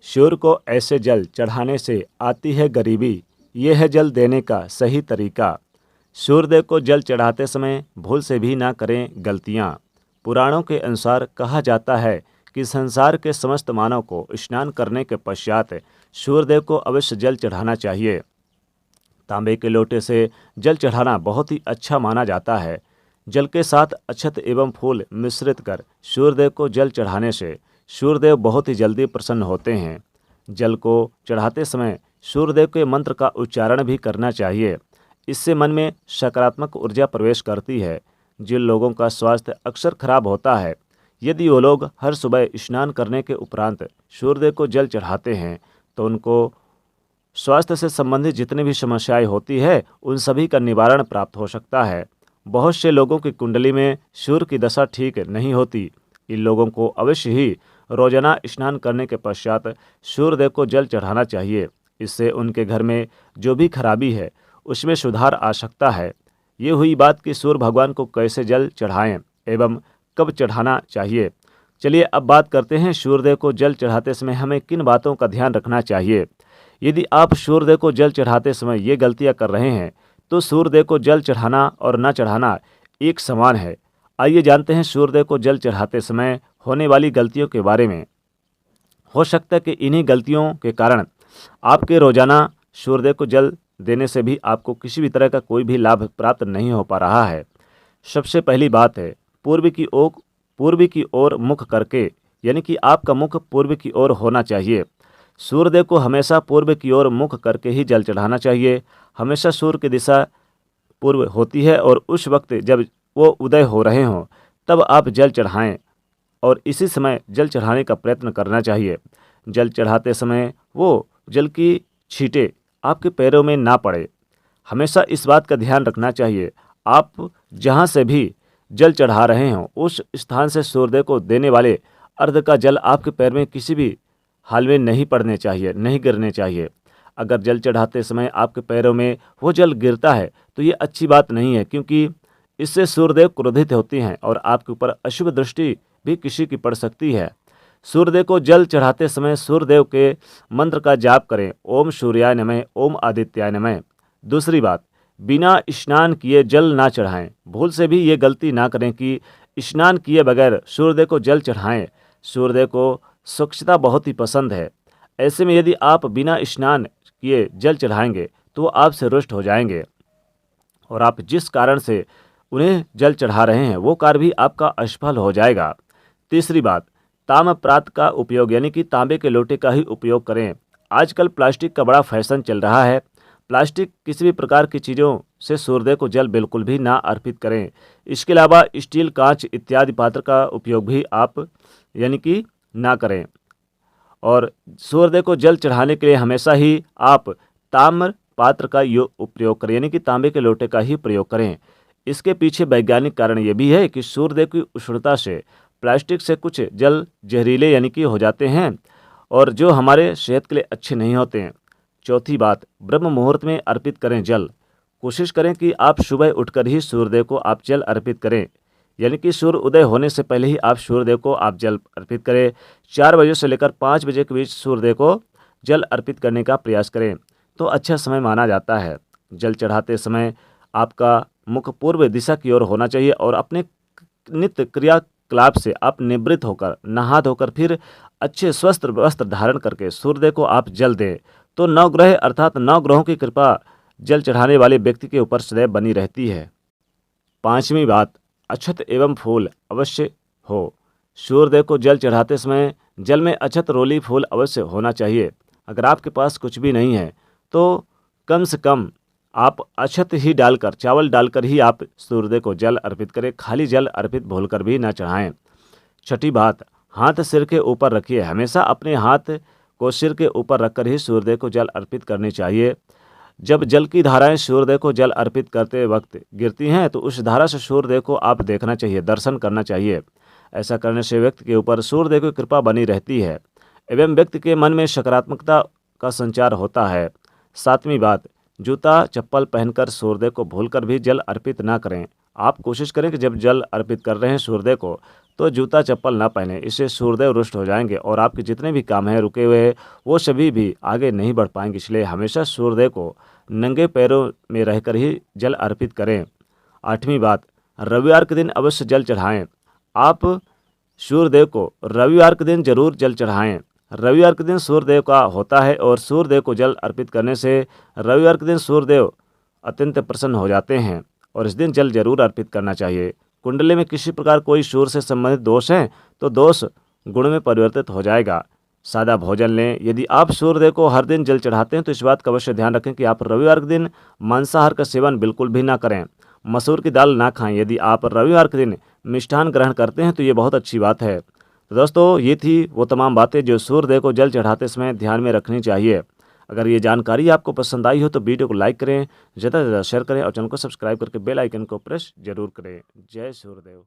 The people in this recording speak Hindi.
सूर्य को ऐसे जल चढ़ाने से आती है गरीबी, ये है जल देने का सही तरीका। सूर्यदेव को जल चढ़ाते समय भूल से भी ना करें गलतियाँ। पुराणों के अनुसार कहा जाता है कि संसार के समस्त मानव को स्नान करने के पश्चात सूर्यदेव को अवश्य जल चढ़ाना चाहिए। तांबे के लोटे से जल चढ़ाना बहुत ही अच्छा माना जाता है। जल के साथ अक्षत एवं फूल मिश्रित कर सूर्यदेव को जल चढ़ाने से सूर्यदेव बहुत ही जल्दी प्रसन्न होते हैं। जल को चढ़ाते समय सूर्यदेव के मंत्र का उच्चारण भी करना चाहिए। इससे मन में सकारात्मक ऊर्जा प्रवेश करती है। जिन लोगों का स्वास्थ्य अक्सर खराब होता है, यदि वो लोग हर सुबह स्नान करने के उपरांत सूर्यदेव को जल चढ़ाते हैं तो उनको स्वास्थ्य से संबंधित जितनी भी समस्याएं होती है उन सभी का निवारण प्राप्त हो सकता है। बहुत से लोगों की कुंडली में सूर्य की दशा ठीक नहीं होती। इन लोगों को अवश्य ही रोजाना स्नान करने के पश्चात सूर्यदेव को जल चढ़ाना चाहिए। इससे उनके घर में जो भी खराबी है उसमें सुधार आ सकता है। ये हुई बात कि सूर्य भगवान को कैसे जल चढ़ाएं एवं कब चढ़ाना चाहिए। चलिए अब बात करते हैं सूर्यदेव को जल चढ़ाते समय हमें किन बातों का ध्यान रखना चाहिए। यदि आप सूर्यदेव को जल चढ़ाते समय ये गलतियां कर रहे हैं तो सूर्यदेव को जल चढ़ाना और न चढ़ाना एक समान है। आइए जानते हैं सूर्यदेव को जल चढ़ाते समय होने वाली गलतियों के बारे में। हो सकता है कि इन्हीं गलतियों के कारण आपके रोजाना सूर्यदेव को जल देने से भी आपको किसी भी तरह का कोई भी लाभ प्राप्त नहीं हो पा रहा है। सबसे पहली बात है पूर्व की ओर मुख करके, यानी कि आपका मुख पूर्व की ओर होना चाहिए। सूर्यदेव को हमेशा पूर्व की ओर मुख करके ही जल चढ़ाना चाहिए। हमेशा सूर्य की दिशा पूर्व होती है और उस वक्त जब वो उदय हो रहे हों तब आप जल चढ़ाएं और इसी समय जल चढ़ाने का प्रयत्न करना चाहिए। जल चढ़ाते समय वो जल की छींटे आपके पैरों में ना पड़े। हमेशा इस बात का ध्यान रखना चाहिए आप जहाँ से भी जल चढ़ा रहे हों उस स्थान से सूर्यदेव को देने वाले अर्घ का जल आपके पैर में किसी भी हाल में नहीं पड़ने चाहिए, नहीं गिरने चाहिए। अगर जल चढ़ाते समय आपके पैरों में वो जल गिरता है तो ये अच्छी बात नहीं है, क्योंकि इससे सूर्यदेव क्रोधित होती हैं और आपके ऊपर अशुभ दृष्टि भी किसी की पड़ सकती है। सूर्यदेव को जल चढ़ाते समय सूर्यदेव के मंत्र का जाप करें, ओम सूर्याय नमः, ओम आदित्याय नमः। दूसरी बात, बिना स्नान किए जल ना चढ़ाएं। भूल से भी ये गलती ना करें कि स्नान किए बगैर सूर्यदेव को जल चढ़ाएं। सूर्यदेव को स्वच्छता बहुत ही पसंद है। ऐसे में यदि आप बिना स्नान किए जल चढ़ाएंगे तो वो आपसे रुष्ट हो जाएंगे और आप जिस कारण से उन्हें जल चढ़ा रहे हैं वो कार्य भी आपका असफल हो जाएगा। तीसरी बात, ताम्रपात्र का उपयोग, यानी कि तांबे के लोटे का ही उपयोग करें। आजकल प्लास्टिक का बड़ा फैशन चल रहा है। प्लास्टिक किसी भी प्रकार की चीज़ों से सूर्यदेव को जल बिल्कुल भी ना अर्पित करें। इसके अलावा स्टील, कांच इत्यादि पात्र का उपयोग भी आप यानी कि ना करें। और सूर्यदेव को जल चढ़ाने के लिए हमेशा ही आप ताम्र पात्र का उपयोग करें, यानी कि तांबे के लोटे का ही प्रयोग करें। इसके पीछे वैज्ञानिक कारण ये भी है कि सूर्यदेव की उष्णता से प्लास्टिक से कुछ जल जहरीले यानी कि हो जाते हैं और जो हमारे सेहत के लिए अच्छे नहीं होते हैं। चौथी बात, ब्रह्म मुहूर्त में अर्पित करें जल। कोशिश करें कि आप सुबह उठकर ही सूर्यदेव को आप जल अर्पित करें, यानी कि सूर्य उदय होने से पहले ही आप सूर्यदेव को आप जल अर्पित करें। 4 बजे से लेकर 5 बजे के बीच सूर्यदेव को जल अर्पित करने का प्रयास करें तो अच्छा समय माना जाता है। जल चढ़ाते समय आपका मुख पूर्व दिशा की ओर होना चाहिए और अपने नित्य क्रियाकलाप से आप निवृत्त होकर नहा धोकर फिर अच्छे स्वस्थ वस्त्र धारण करके सूर्यदेव को आप जल दें तो नवग्रह अर्थात 9 ग्रहों की कृपा जल चढ़ाने वाले व्यक्ति के ऊपर सदैव बनी रहती है। पांचवी बात, अक्षत एवं फूल अवश्य हो। सूर्यदेव को जल चढ़ाते समय जल में अक्षत, रोली, फूल अवश्य होना चाहिए। अगर आपके पास कुछ भी नहीं है तो कम से कम आप अक्षत ही डालकर, चावल डालकर ही आप सूर्यदेव को जल अर्पित करें। खाली जल अर्पित भूलकर भी ना चढ़ाएं। छठी बात, हाथ सिर के ऊपर रखिए। हमेशा अपने हाथ को सिर के ऊपर रखकर ही सूर्यदेव को जल अर्पित करनी चाहिए। जब जल की धाराएं सूर्यदेव को जल अर्पित करते वक्त गिरती हैं तो उस धारा से सूर्यदेव को आप देखना चाहिए, दर्शन करना चाहिए। ऐसा करने से व्यक्ति के ऊपर सूर्यदेव की कृपा बनी रहती है एवं व्यक्ति के मन में सकारात्मकता का संचार होता है। सातवीं बात, जूता चप्पल पहनकर सूर्यदेव को भूलकर भी जल अर्पित ना करें। आप कोशिश करें कि जब जल अर्पित कर रहे हैं सूर्यदेव को तो जूता चप्पल ना पहने, इससे सूर्यदेव रुष्ट हो जाएंगे और आपके जितने भी काम हैं रुके हुए हैं वो सभी भी आगे नहीं बढ़ पाएंगे। इसलिए हमेशा सूर्यदेव को नंगे पैरों में रहकर ही जल अर्पित करें। 8वीं बात, रविवार के दिन अवश्य जल चढ़ाएं। आप सूर्यदेव को रविवार के दिन जरूर जल चढ़ाएं। रविवार के दिन सूर्यदेव का होता है और सूर्यदेव को जल अर्पित करने से रविवार के दिन सूर्यदेव अत्यंत प्रसन्न हो जाते हैं और इस दिन जल जरूर अर्पित करना चाहिए। कुंडली में किसी प्रकार कोई सूर्य से संबंधित दोष हैं तो दोष गुण में परिवर्तित हो जाएगा। सादा भोजन लें। यदि आप सूर्यदेव को हर दिन जल चढ़ाते हैं तो इस बात का अवश्य ध्यान रखें कि आप रविवार के दिन मांसाहार का सेवन बिल्कुल भी ना करें। मसूर की दाल ना खाएं। यदि आप रविवार के दिन मिष्ठान ग्रहण करते हैं तो ये बहुत अच्छी बात है। तो दोस्तों, ये थी वो तमाम बातें जो सूर्यदेव को जल चढ़ाते समय ध्यान में रखनी चाहिए। अगर ये जानकारी आपको पसंद आई हो तो वीडियो को लाइक करें, ज़्यादा से ज़्यादा शेयर करें और चैनल को सब्सक्राइब करके बेल आइकन को प्रेस जरूर करें। जय सूर्यदेव।